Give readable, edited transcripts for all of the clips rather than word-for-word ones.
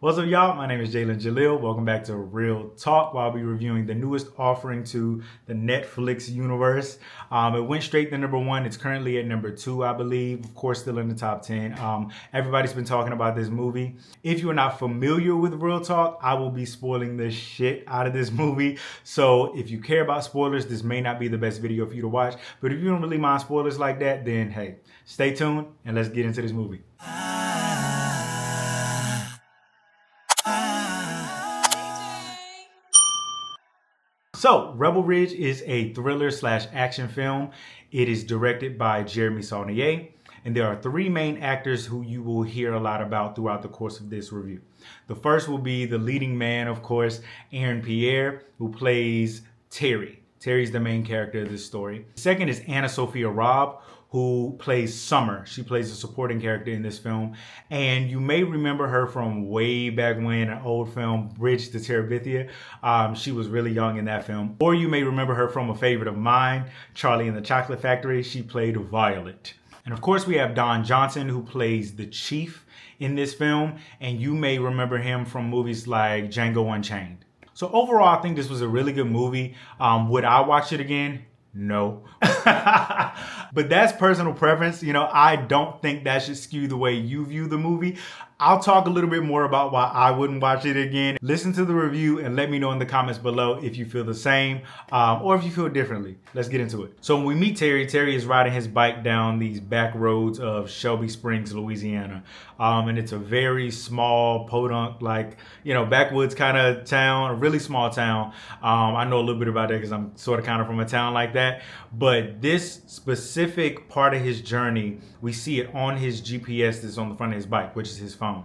What's up, y'all? My name is Jalen Jalil. Welcome back to Real Talk, where I'll be reviewing the newest offering to the Netflix universe. It went straight to number 1. It's currently at number 2, I believe. Of course, still in the top 10. Everybody's been talking about this movie. If you are not familiar with Real Talk, I will be spoiling the shit out of this movie. So if you care about spoilers, this may not be the best video for you to watch. But if you don't really mind spoilers like that, then hey, stay tuned and let's get into this movie. So, Rebel Ridge is a thriller / action film. It is directed by Jeremy Saulnier, and there are 3 main actors who you will hear a lot about throughout the course of this review. The first will be the leading man, of course, Aaron Pierre, who plays Terry. Terry's the main character of this story. The second is Anna Sophia Robb, who plays Summer. She plays a supporting character in this film. And you may remember her from way back when, an old film, Bridge to Terabithia. She was really young in that film. Or you may remember her from a favorite of mine, Charlie and the Chocolate Factory. She played Violet. And of course, we have Don Johnson, who plays the Chief in this film. And you may remember him from movies like Django Unchained. So overall, I think this was a really good movie. Would I watch it again? No. But that's personal preference. You know, I don't think that should skew the way you view the movie. I'll talk a little bit more about why I wouldn't watch it again. Listen to the review and let me know in the comments below if you feel the same or if you feel differently. Let's get into it. So when we meet Terry, Terry is riding his bike down these back roads of Shelby Springs, Louisiana. And it's a very small, podunk, like, you know, backwoods kind of town, a really small town. I know a little bit about that because I'm sort of kind of from a town like that. But this specific part of his journey, we see it on his GPS that's on the front of his bike, which is his phone.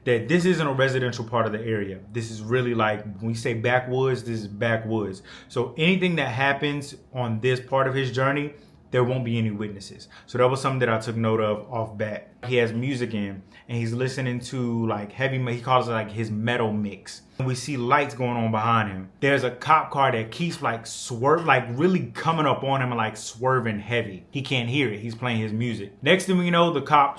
That this isn't a residential part of the area. This is really like, when we say backwoods, this is backwoods. So anything that happens on this part of his journey, there won't be any witnesses. So that was something that I took note of off bat. He has music in and he's listening to like heavy, he calls it like his metal mix. And we see lights going on behind him. There's a cop car that keeps like really coming up on him and like swerving heavy. He can't hear it. He's playing his music. Next thing we know, the cop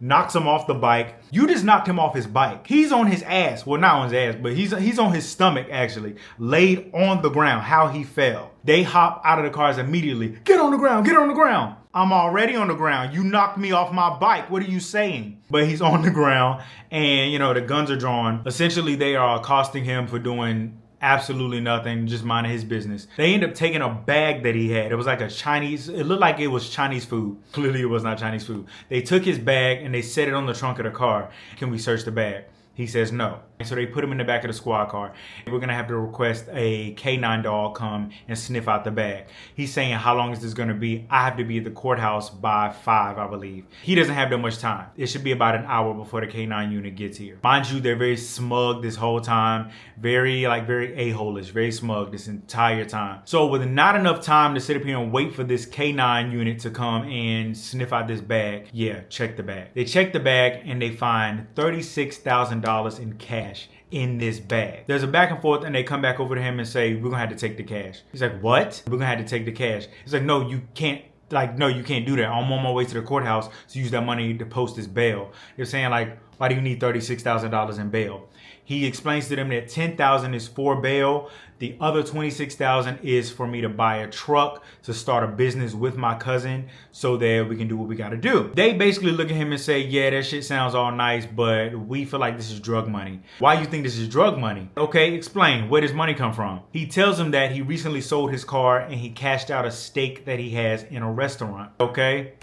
knocks him off the bike. You just knocked him off his bike. He's on his ass. Well, not on his ass, but he's on his stomach actually, laid on the ground, how he fell. They hop out of the cars immediately. Get on the ground, get on the ground. I'm already on the ground. You knocked me off my bike. What are you saying? But he's on the ground and, you know, the guns are drawn. Essentially, they are accosting him for doing absolutely nothing, just minding his business. They end up taking a bag that he had. It was like a Chinese, it looked like it was Chinese food. Clearly, it was not Chinese food. They took his bag and they set it on the trunk of the car. Can we search the bag? He says no. So they put him in the back of the squad car. We're gonna have to request a K9 dog come and sniff out the bag. He's saying, how long is this gonna be? I have to be at the courthouse by 5, I believe. He doesn't have that much time. It should be about an hour before the K9 unit gets here. Mind you, they're very smug this whole time. Very a-hole-ish, very smug this entire time. So with not enough time to sit up here and wait for this K9 unit to come and sniff out this bag, yeah, check the bag. They check the bag and they find $36,000 in cash in this bag. There's a back and forth and they come back over to him and say, we're gonna have to take the cash. He's like, what? We're gonna have to take the cash. He's like, no, you can't. Like, no, you can't do that. I'm on my way to the courthouse to use that money to post this bail. They're saying like, why do you need $36,000 in bail? He explains to them that $10,000 is for bail. The other $26,000 is for me to buy a truck to start a business with my cousin so that we can do what we got to do. They basically look at him and say, yeah, that shit sounds all nice, but we feel like this is drug money. Why you think this is drug money? Okay, explain. Where does money come from? He tells them that he recently sold his car and he cashed out a stake that he has in a restaurant. Okay.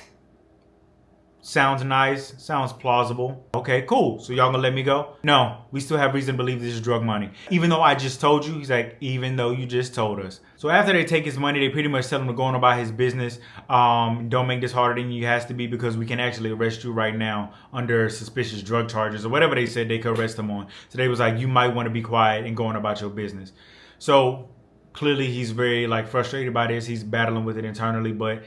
Sounds nice, sounds plausible. Okay, cool. So y'all gonna let me go? No, we still have reason to believe this is drug money. Even though I just told you, he's like, even though you just told us. So after they take his money, they pretty much tell him to go on about his business. Don't make this harder than you has to be because we can actually arrest you right now under suspicious drug charges or whatever they said they could arrest him on. So they was like, you might want to be quiet and go on about your business. So clearly he's very like frustrated by this. He's battling with it internally, but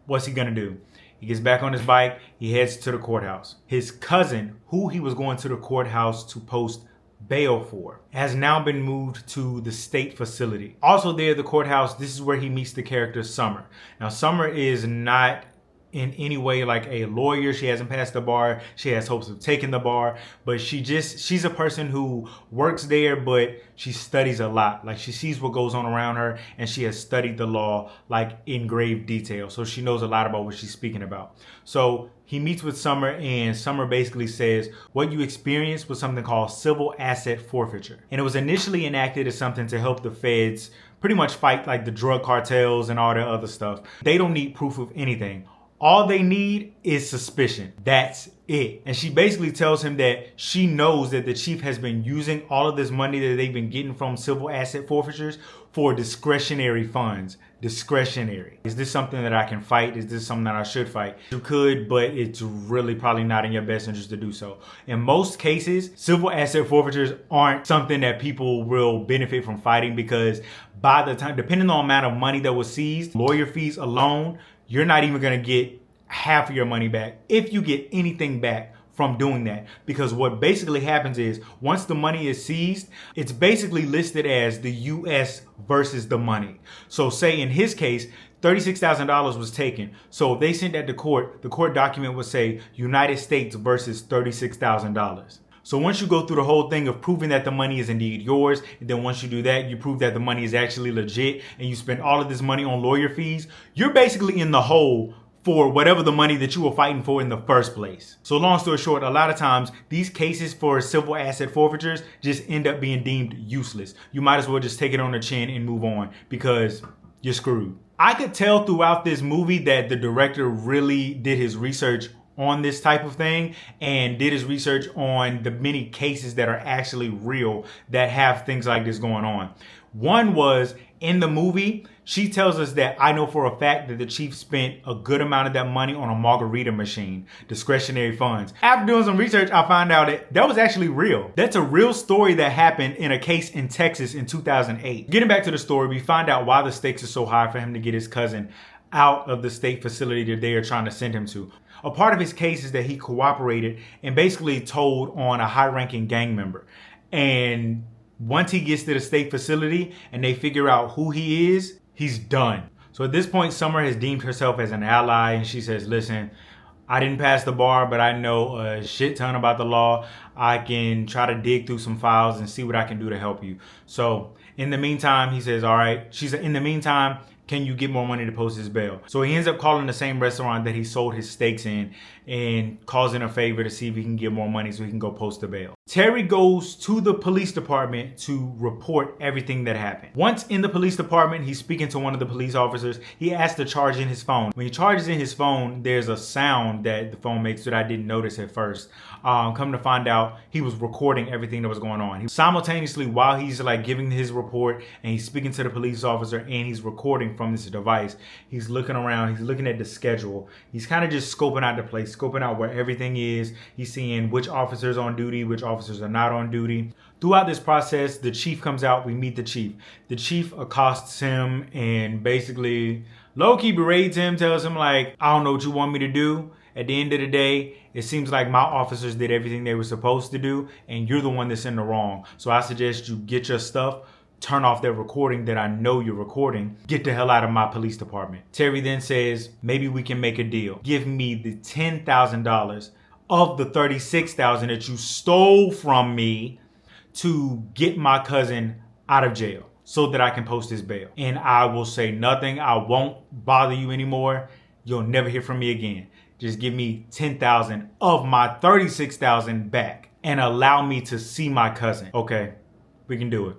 what's he gonna do? He gets back on his bike, he heads to the courthouse. His cousin, who he was going to the courthouse to post bail for, has now been moved to the state facility. Also there at the courthouse, this is where he meets the character Summer. Now Summer is not in any way like a lawyer. She hasn't passed the bar. She has hopes of taking the bar, but she's a person who works there, but she studies a lot. Like, she sees what goes on around her, and she has studied the law like in grave detail. So she knows a lot about what she's speaking about. So he meets with Summer, and Summer basically says what you experienced was something called civil asset forfeiture. And it was initially enacted as something to help the feds pretty much fight like the drug cartels and all that other stuff. They don't need proof of anything. All they need is suspicion. That's it. And she basically tells him that she knows that the chief has been using all of this money that they've been getting from civil asset forfeitures for discretionary funds. Discretionary. Is this something that I can fight? Is this something that I should fight? You could, but it's really probably not in your best interest to do so. In most cases, civil asset forfeitures aren't something that people will benefit from fighting, because by the time, depending on the amount of money that was seized, lawyer fees alone, you're not even going to get half of your money back, if you get anything back from doing that. Because what basically happens is, once the money is seized, it's basically listed as the U.S. versus the money. So say in his case, $36,000 was taken. So if they sent that to court, the court document would say United States versus $36,000. So once you go through the whole thing of proving that the money is indeed yours, and then once you do that, you prove that the money is actually legit, and you spend all of this money on lawyer fees, you're basically in the hole for whatever the money that you were fighting for in the first place. So long story short, a lot of times these cases for civil asset forfeitures just end up being deemed useless. You might as well just take it on the chin and move on, because you're screwed. I could tell throughout this movie that the director really did his research on this type of thing, and did his research on the many cases that are actually real that have things like this going on. One was, in the movie, she tells us that I know for a fact that the chief spent a good amount of that money on a margarita machine, discretionary funds. After doing some research, I found out that that was actually real. That's a real story that happened in a case in Texas in 2008. Getting back to the story, we find out why the stakes are so high for him to get his cousin out of the state facility that they are trying to send him to. A part of his case is that he cooperated and basically told on a high-ranking gang member. And once he gets to the state facility and they figure out who he is, he's done. So at this point, Summer has deemed herself as an ally, and she says, listen, I didn't pass the bar, but I know a shit ton about the law. I can try to dig through some files and see what I can do to help you. So in the meantime, he says, all right. She said, in the meantime, can you get more money to post his bail? So he ends up calling the same restaurant that he sold his steaks in and calls in a favor to see if he can get more money so he can go post the bail. Terry goes to the police department to report everything that happened. Once in the police department, he's speaking to one of the police officers. He asks to charge in his phone. When he charges in his phone, there's a sound that the phone makes that I didn't notice at first. Come to find out, he was recording everything that was going on. Simultaneously, while he's like giving his report and he's speaking to the police officer and he's recording from this device, he's looking around, he's looking at the schedule. He's kind of just scoping out the place, scoping out where everything is. He's seeing which officers on duty, which officers are not on duty. Throughout this process, the chief comes out. We meet the chief. The chief accosts him and basically low-key berates him, tells him like, I don't know what you want me to do. At the end of the day, it seems like my officers did everything they were supposed to do, and you're the one that's in the wrong. So I suggest you get your stuff, turn off that recording that I know you're recording, get the hell out of my police department. Terry then says, maybe we can make a deal. Give me the $10,000 of the $36,000 that you stole from me to get my cousin out of jail so that I can post his bail. And I will say nothing. I won't bother you anymore. You'll never hear from me again. Just give me $10,000 of my $36,000 back and allow me to see my cousin. Okay, we can do it.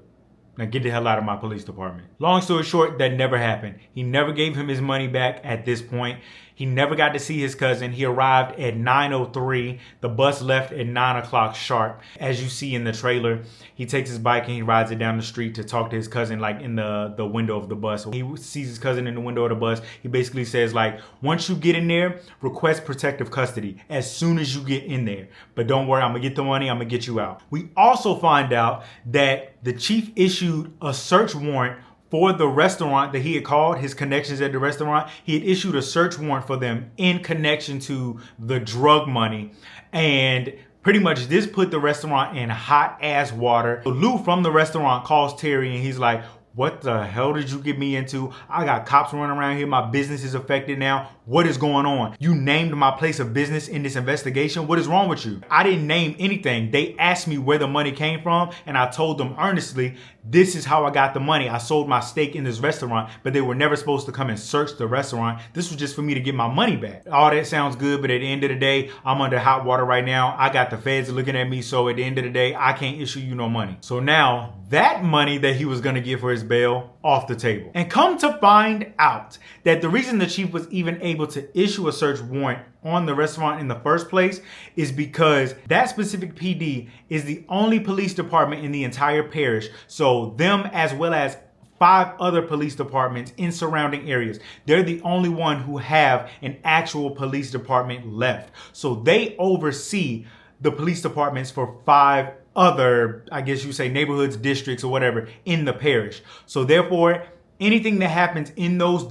Now get the hell out of my police department. Long story short, that never happened. He never gave him his money back at this point. He never got to see his cousin. He arrived at 9:03. The bus left at 9 o'clock sharp. As you see in the trailer, he takes his bike and he rides it down the street to talk to his cousin like in the window of the bus. He sees his cousin in the window of the bus. He basically says like, once you get in there, request protective custody as soon as you get in there. But don't worry, I'm gonna get the money, I'm gonna get you out. We also find out that the chief issued a search warrant for the restaurant that he had called, his connections at the restaurant. He had issued a search warrant for them in connection to the drug money. And pretty much this put the restaurant in hot ass water. Lou from the restaurant calls Terry and he's like, What the hell did you get me into? I got cops running around here. My business is affected now. What is going on? You named my place of business in this investigation. What is wrong with you? I didn't name anything. They asked me where the money came from, and I told them earnestly, this is how I got the money. I sold my stake in this restaurant, but they were never supposed to come and search the restaurant. This was just for me to get my money back. All that sounds good, but at the end of the day, I'm under hot water right now. I got the feds looking at me, so at the end of the day, I can't issue you no money. So now that money that he was gonna get for his bail, off the table. And come to find out that the reason the chief was even able to issue a search warrant on the restaurant in the first place is because that specific PD is the only police department in the entire parish. So them, as well as 5 other police departments in surrounding areas, they're the only one who have an actual police department left. So they oversee the police departments for 5 other, I guess you say, neighborhoods, districts, or whatever in the parish. So therefore, anything that happens in those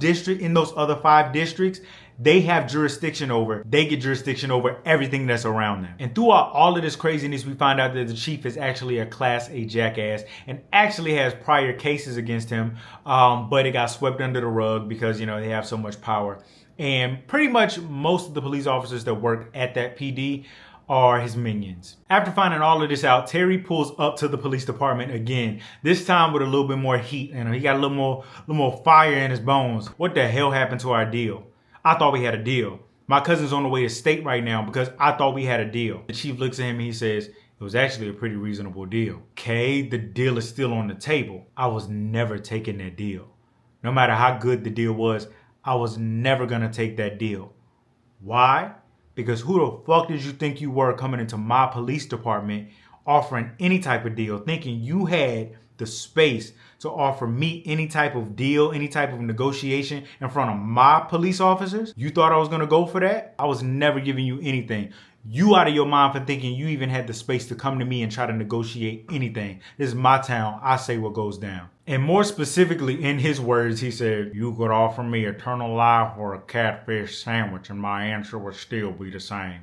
other 5 districts, they have jurisdiction over. They get jurisdiction over everything that's around them. And throughout all of this craziness, we find out that the chief is actually a Class A jackass and actually has prior cases against him, but it got swept under the rug because, they have so much power. And pretty much most of the police officers that work at that PD are his minions. After finding all of this out, Terry pulls up to the police department again, this time with a little bit more heat, and he got a little more fire in his bones. What the hell happened to our deal? I thought we had a deal. My cousin's on the way to state right now because I thought we had a deal. The chief looks at him and he says, it was actually a pretty reasonable deal. Okay, the deal is still on the table. I was never taking that deal. No matter how good the deal was, I was never gonna take that deal. Why? Because who the fuck did you think you were coming into my police department offering any type of deal, thinking you had the space to offer me any type of deal, any type of negotiation in front of my police officers? You thought I was gonna go for that? I was never giving you anything. You out of your mind for thinking you even had the space to come to me and try to negotiate anything. This is my town. I say what goes down. And more specifically, in his words, he said, you could offer me eternal life or a catfish sandwich and my answer would still be the same.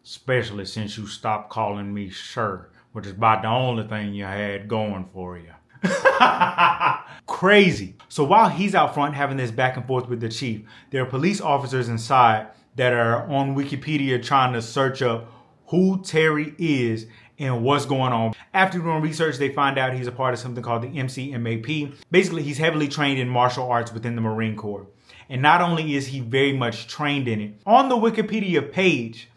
Especially since you stopped calling me sir, which is about the only thing you had going for you. Crazy. So while he's out front having this back and forth with the chief, there are police officers inside that are on Wikipedia trying to search up who Terry is and what's going on. After doing research, they find out he's a part of something called the MCMAP. Basically, he's heavily trained in martial arts within the Marine Corps. And not only is he very much trained in it, on the Wikipedia page,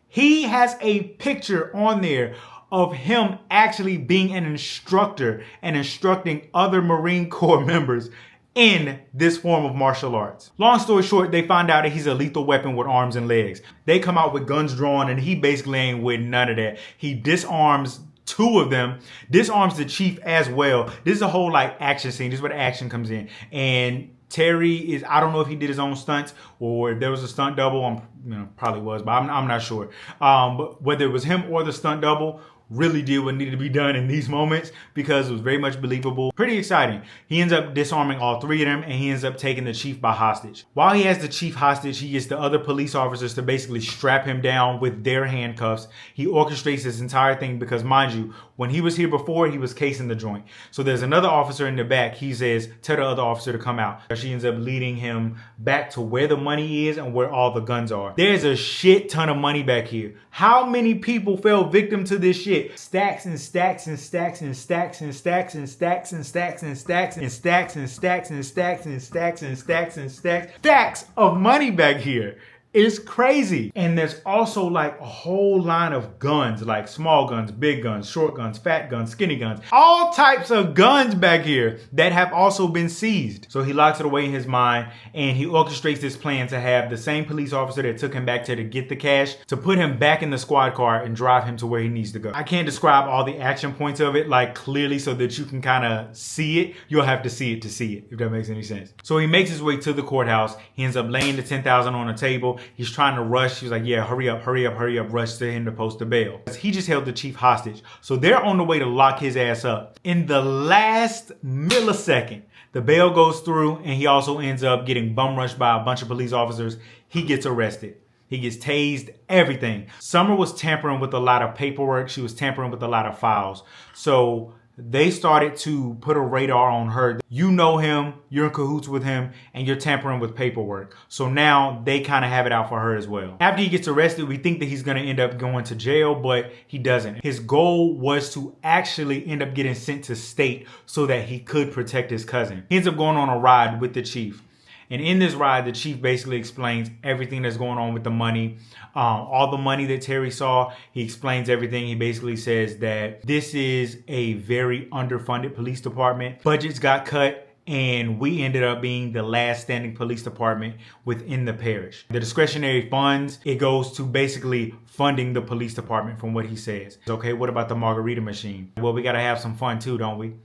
he has a picture on there of him actually being an instructor and instructing other Marine Corps members in this form of martial arts. Long story short, they find out that he's a lethal weapon with arms and legs. They come out with guns drawn and he basically ain't with none of that. He disarms 2 of them, disarms the chief as well. This is a whole action scene. This is where the action comes in. And Terry is, I don't know if he did his own stunts or if there was a stunt double. Probably was, but I'm not sure. But whether it was him or the stunt double, really did what needed to be done in these moments because it was very much believable. Pretty exciting. He ends up disarming all 3 of them and he ends up taking the chief by hostage. While he has the chief hostage, he gets the other police officers to basically strap him down with their handcuffs. He orchestrates this entire thing because, mind you, when he was here before, he was casing the joint. So there's another officer in the back. He says, tell the other officer to come out. She ends up leading him back to where the money is and where all the guns are. There's a shit ton of money back here. How many people fell victim to this shit? Stacks and stacks and stacks and stacks and stacks and stacks and stacks and stacks and stacks and stacks and stacks and stacks and stacks and stacks of money back here. It's crazy. And there's also a whole line of guns, like small guns, big guns, short guns, fat guns, skinny guns, all types of guns back here that have also been seized. So he locks it away in his mind and he orchestrates this plan to have the same police officer that took him back to get the cash to put him back in the squad car and drive him to where he needs to go. I can't describe all the action points of it clearly so that you can kind of see it. You'll have to see it, if that makes any sense. So he makes his way to the courthouse. He ends up laying the $10,000 on the table. He's trying to rush. He was like, yeah, hurry up, rush to him to post the bail. He just held the chief hostage. So they're on the way to lock his ass up. In the last millisecond, the bail goes through and he also ends up getting bum rushed by a bunch of police officers. He gets arrested. He gets tased, everything. Summer was tampering with a lot of paperwork. She was tampering with a lot of files. So they started to put a radar on her. You know him, you're in cahoots with him, and you're tampering with paperwork. So now they kind of have it out for her as well. After he gets arrested, we think that he's going to end up going to jail, but he doesn't. His goal was to actually end up getting sent to state so that he could protect his cousin. He ends up going on a ride with the chief. And in this ride, the chief basically explains everything that's going on with the money, all the money that Terry saw. He explains everything. He basically says that this is a very underfunded police department. Budgets got cut, and we ended up being the last standing police department within the parish. The discretionary funds, it goes to basically funding the police department from what he says. Okay, what about the margarita machine? Well, we got to have some fun too, don't we?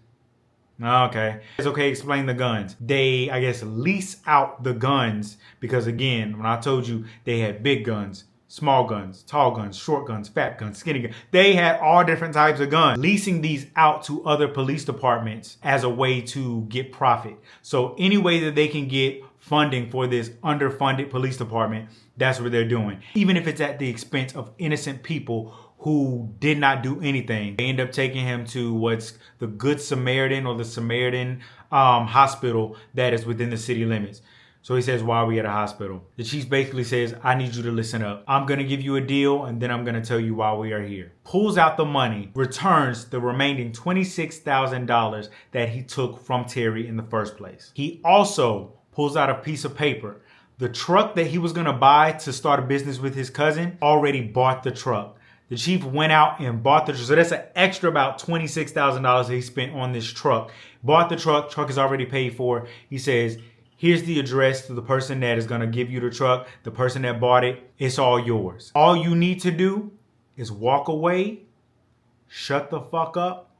Okay. It's okay, explain the guns. They, I guess, lease out the guns because, again, when I told you they had big guns, small guns, tall guns, short guns, fat guns, skinny guns. They had all different types of guns. Leasing these out to other police departments as a way to get profit. So any way that they can get funding for this underfunded police department, that's what they're doing. Even if it's at the expense of innocent people who did not do anything. They end up taking him to what's the Good Samaritan or the Samaritan hospital that is within the city limits. So he says, why are we at a hospital? The chief basically says, I need you to listen up. I'm going to give you a deal, and then I'm going to tell you why we are here. Pulls out the money, returns the remaining $26,000 that he took from Terry in the first place. He also pulls out a piece of paper. The truck that he was going to buy to start a business with his cousin already bought the truck. The chief went out and bought the truck. So that's an extra about $26,000 that he spent on this truck. Bought the truck. Truck is already paid for. He says, here's the address to the person that is going to give you the truck. The person that bought it, it's all yours. All you need to do is walk away, shut the fuck up,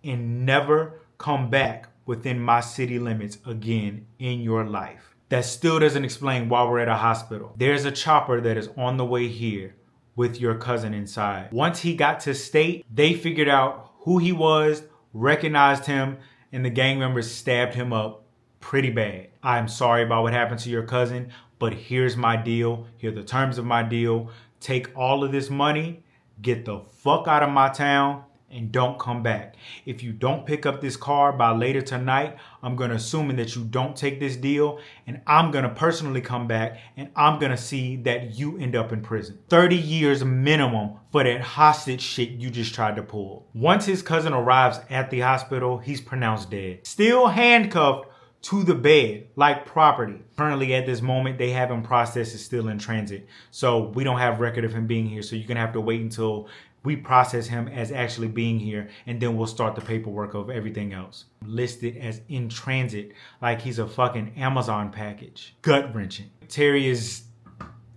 and never come back within my city limits again in your life. That still doesn't explain why we're at a hospital. There's a chopper that is on the way here with your cousin inside. Once he got to state, they figured out who he was, recognized him, and the gang members stabbed him up pretty bad. I'm sorry about what happened to your cousin, but here's my deal. Here are the terms of my deal. Take all of this money, get the fuck out of my town, and don't come back. If you don't pick up this car by later tonight, I'm going to assume that you don't take this deal, and I'm going to personally come back, and I'm going to see that you end up in prison. 30 years minimum for that hostage shit you just tried to pull. Once his cousin arrives at the hospital, he's pronounced dead. Still handcuffed to the bed like property. Currently at this moment, they have him processed, is still in transit. So we don't have record of him being here. So you're going to have to wait until we process him as actually being here, and then we'll start the paperwork of everything else. Listed as in transit, like he's a fucking Amazon package. Gut-wrenching. Terry is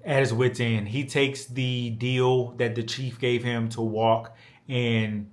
at his wit's end. He takes the deal that the chief gave him to walk and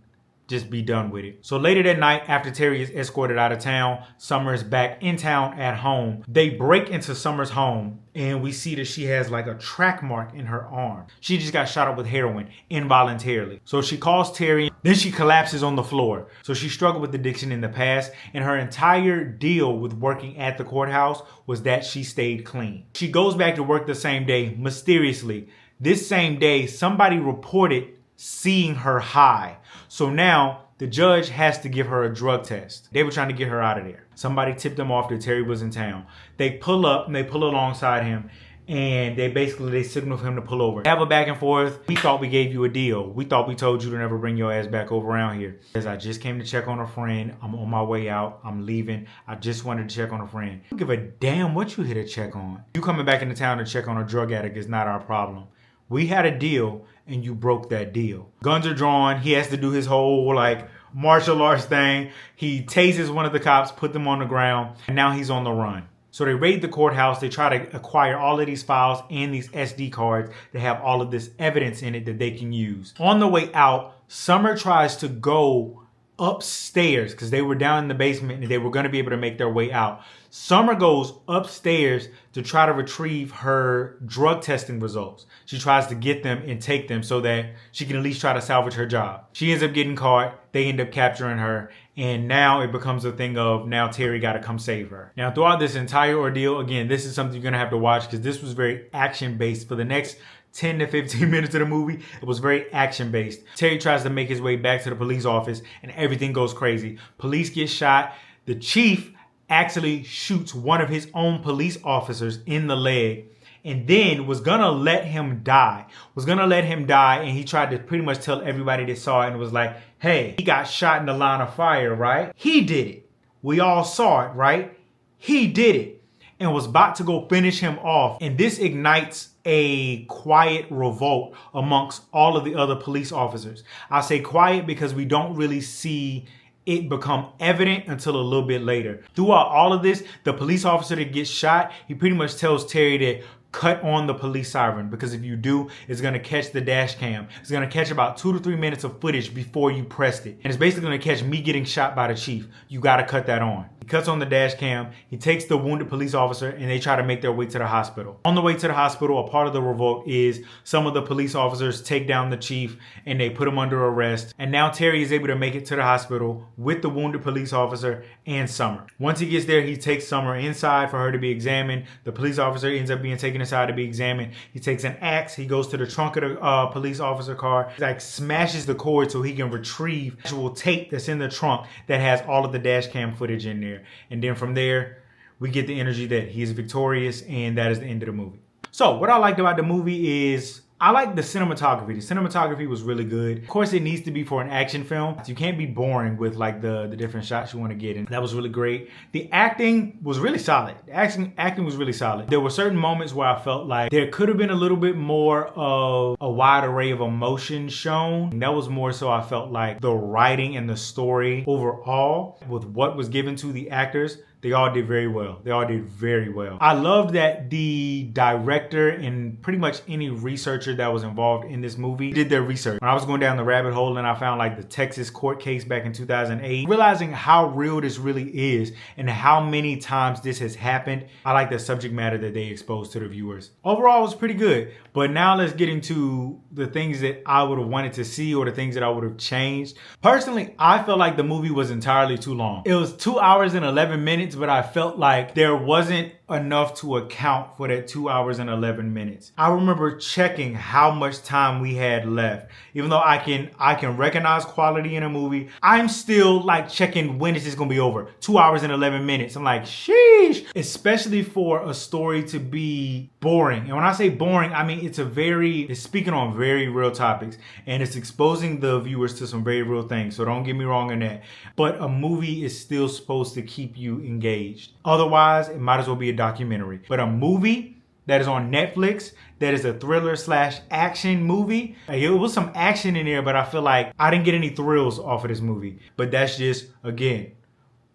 just be done with it. So later that night, after Terry is escorted out of town, Summer is back in town at home. They break into Summer's home, and we see that she has like a track mark in her arm. She just got shot up with heroin involuntarily. So she calls Terry, then she collapses on the floor. So she struggled with addiction in the past, and her entire deal with working at the courthouse was that she stayed clean. She goes back to work the same day, mysteriously. This same day, somebody reported seeing her high. So now the judge has to give her a drug test. They were trying to get her out of there. Somebody tipped them off that Terry was in town. They pull up and they pull alongside him, and they signal for him to pull over. They have a back and forth. We thought we gave you a deal. We thought we told you to never bring your ass back over around here. As I just came to check on a friend. I'm on my way out. I'm leaving. I just wanted to check on a friend. I don't give a damn what you here to check on. You coming back into town to check on a drug addict is not our problem. We had a deal, and you broke that deal. Guns are drawn. He has to do his whole like martial arts thing. He tases one of the cops, put them on the ground, and now he's on the run. So they raid the courthouse. They try to acquire all of these files and these SD cards that have all of this evidence in it that they can use. On the way out, Summer tries to go upstairs because they were down in the basement and they were going to be able to make their way out. Summer goes upstairs to try to retrieve her drug testing results. She tries to get them and take them so that she can at least try to salvage her job. She ends up getting caught. They end up capturing her. And now it becomes a thing of now Terry got to come save her. Now throughout this entire ordeal, again, this is something you're going to have to watch because this was very action based. For the next 10 to 15 minutes of the movie, it was very action based. Terry tries to make his way back to the police office and everything goes crazy. Police get shot. The chief actually shoots one of his own police officers in the leg and then was gonna let him die. And he tried to pretty much tell everybody that saw it and was like, hey, he got shot in the line of fire, right? He did it. We all saw it, right? He did it. And was about to go finish him off. And this ignites a quiet revolt amongst all of the other police officers. I say quiet because we don't really see it become evident until a little bit later. Throughout all of this, the police officer that gets shot, he pretty much tells Terry to cut on the police siren, because if you do, it's gonna catch the dash cam. It's gonna catch about 2 to 3 minutes of footage before you pressed it. And it's basically gonna catch me getting shot by the chief. You gotta cut that on. He cuts on the dash cam, he takes the wounded police officer, and they try to make their way to the hospital. On the way to the hospital, a part of the revolt is some of the police officers take down the chief and they put him under arrest. And now Terry is able to make it to the hospital with the wounded police officer and Summer. Once he gets there, he takes Summer inside for her to be examined. The police officer ends up being taken aside to be examined. He takes an axe, he goes to the trunk of the police officer car, he like smashes the cord so he can retrieve actual tape that's in the trunk that has all of the dash cam footage in there. And then from there, we get the energy that he is victorious, and that is the end of the movie. So what I liked about the movie is I like the cinematography. The cinematography was really good. Of course, it needs to be for an action film. You can't be boring with like the different shots you want to get in. That was really great. The acting was really solid. The acting was really solid. There were certain moments where I felt like there could have been a little bit more of a wide array of emotion shown. And that was more so I felt like the writing and the story overall with what was given to the actors. They all did very well. They all did very well. I love that the director and pretty much any researcher that was involved in this movie did their research. When I was going down the rabbit hole and I found like the Texas court case back in 2008, realizing how real this really is and how many times this has happened, I like the subject matter that they exposed to the viewers. Overall, it was pretty good. But now let's get into the things that I would have wanted to see or the things that I would have changed. Personally, I felt like the movie was entirely too long. It was 2 hours and 11 minutes, but I felt like there wasn't enough to account for that 2 hours and 11 minutes. I remember checking how much time we had left. Even though I can recognize quality in a movie, I'm still like checking when is this gonna be over. 2 hours and 11 minutes. I'm like, sheesh. Especially for a story to be boring. And when I say boring, I mean it's speaking on very real topics and it's exposing the viewers to some very real things. So don't get me wrong on that. But a movie is still supposed to keep you engaged. Otherwise, it might as well be a documentary. But a movie that is on Netflix, that is a thriller / action movie. It was some action in there, but I feel like I didn't get any thrills off of this movie. But that's just, again,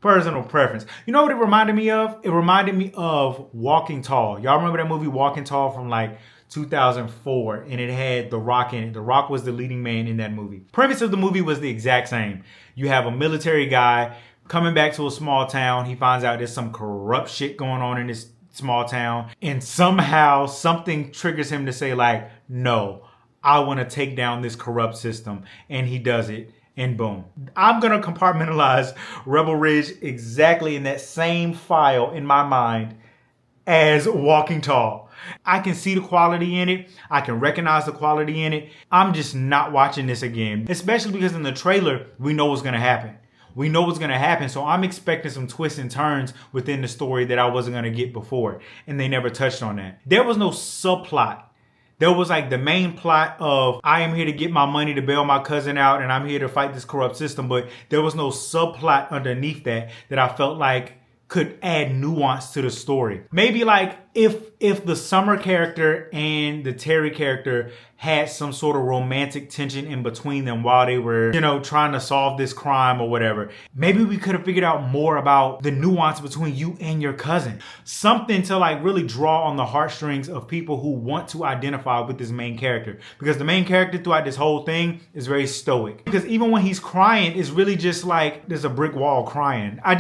personal preference. You know what it reminded me of? It reminded me of Walking Tall. Y'all remember that movie Walking Tall from like 2004, and it had The Rock in it. The Rock was the leading man in that movie. Premise of the movie was the exact same. You have a military guy coming back to a small town. He finds out there's some corrupt shit going on in this small town, and somehow something triggers him to say like, no, I want to take down this corrupt system, and he does it. And boom. I'm going to compartmentalize Rebel Ridge exactly in that same file in my mind as Walking Tall. I can see the quality in it. I can recognize the quality in it. I'm just not watching this again, especially because in the trailer, we know what's going to happen. We know what's going to happen. So I'm expecting some twists and turns within the story that I wasn't going to get before. And they never touched on that. There was no subplot. There was like the main plot of I am here to get my money to bail my cousin out and I'm here to fight this corrupt system. But there was no subplot underneath that I felt like could add nuance to the story. Maybe like if the Summer character and the Terry character had some sort of romantic tension in between them while they were, trying to solve this crime or whatever. Maybe we could have figured out more about the nuance between you and your cousin. Something to like really draw on the heartstrings of people who want to identify with this main character. Because the main character throughout this whole thing is very stoic. Because even when he's crying, it's really just like there's a brick wall crying. It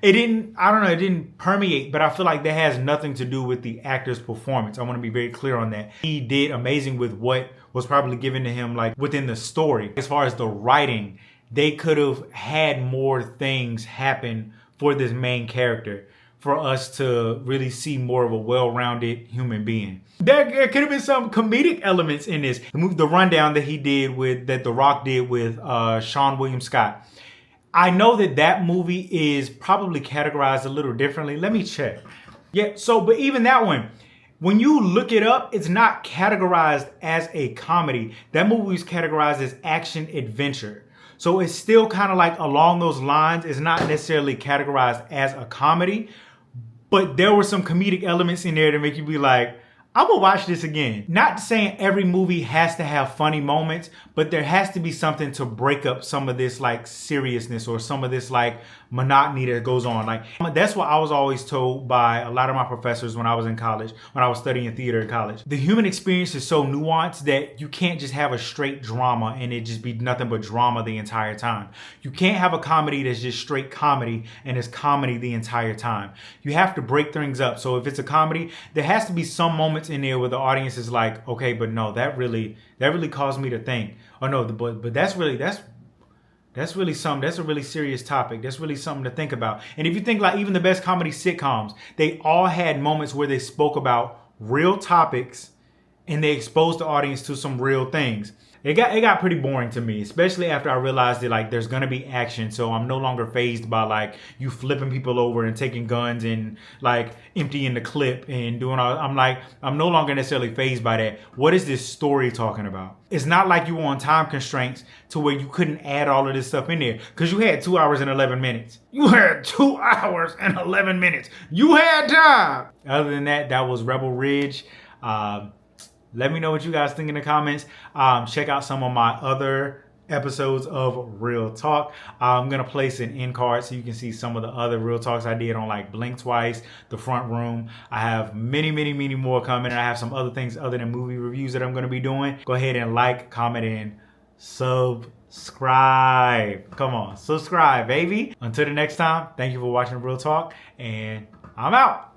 didn't permeate, but I feel like that has nothing to do with the actor's performance. I want to be very clear on that. He did amazing with what was probably given to him like within the story. As far as the writing, they could have had more things happen for this main character for us to really see more of a well-rounded human being. There could have been some comedic elements in this. The rundown that he did that The Rock did with Sean William Scott. I know that movie is probably categorized a little differently. Let me check. Yeah, but even that one, when you look it up, it's not categorized as a comedy. That movie is categorized as action adventure. So it's still kind of like along those lines. It's not necessarily categorized as a comedy, but there were some comedic elements in there to make you be like, I'm gonna watch this again. Not saying every movie has to have funny moments, but there has to be something to break up some of this like seriousness or some of this like monotony that goes on. Like that's what I was always told by a lot of my professors when I was in college, when I was studying theater in college. The human experience is so nuanced that you can't just have a straight drama and it just be nothing but drama the entire time. You can't have a comedy that's just straight comedy and it's comedy the entire time. You have to break things up. So if it's a comedy, there has to be some moments in there where the audience is like, okay, but no, that really caused me to think. Oh no, but that's really something. That's a really serious topic. That's really something to think about. And if you think like even the best comedy sitcoms, they all had moments where they spoke about real topics and they exposed the audience to some real things. It got pretty boring to me, especially after I realized that like there's gonna be action, so I'm no longer fazed by like you flipping people over and taking guns and like emptying the clip and doing all. I'm no longer necessarily fazed by that. What is this story talking about? It's not like you were on time constraints to where you couldn't add all of this stuff in there because you had 2 hours and 11 minutes. You had 2 hours and 11 minutes. You had time. Other than that, that was Rebel Ridge. Let me know what you guys think in the comments. Check out some of my other episodes of Real Talk. I'm going to place an end card so you can see some of the other Real Talks I did on like Blink Twice, The Front Room. I have many more coming. And I have some other things other than movie reviews that I'm going to be doing. Go ahead and like, comment, and subscribe. Come on, subscribe, baby. Until the next time, thank you for watching Real Talk, and I'm out.